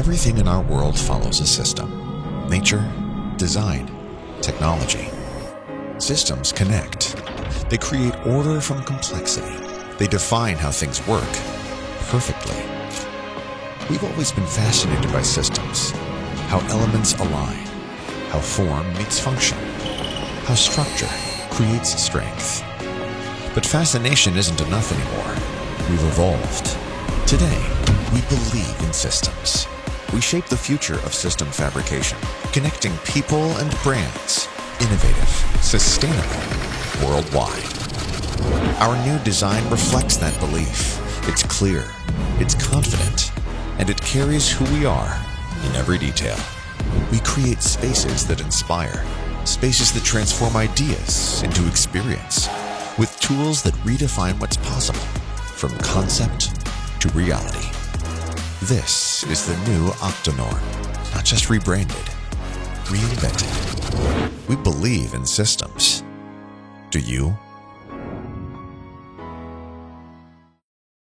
Everything in our world follows a system. Nature, design, technology. Systems connect. They create order from complexity. They define how things work perfectly. We've always been fascinated by systems, how elements align, how form meets function, how structure creates strength. But fascination isn't enough anymore. We've evolved. Today, we believe in systems. We shape the future of system fabrication, connecting people and brands, innovative, sustainable, worldwide. Our new design reflects that belief. It's clear, it's confident, and it carries who we are in every detail. We create spaces that inspire, spaces that transform ideas into experience, with tools that redefine what's possible, from concept to reality. This is the new Octanorm, not just rebranded, reinvented. We believe in systems. Do you?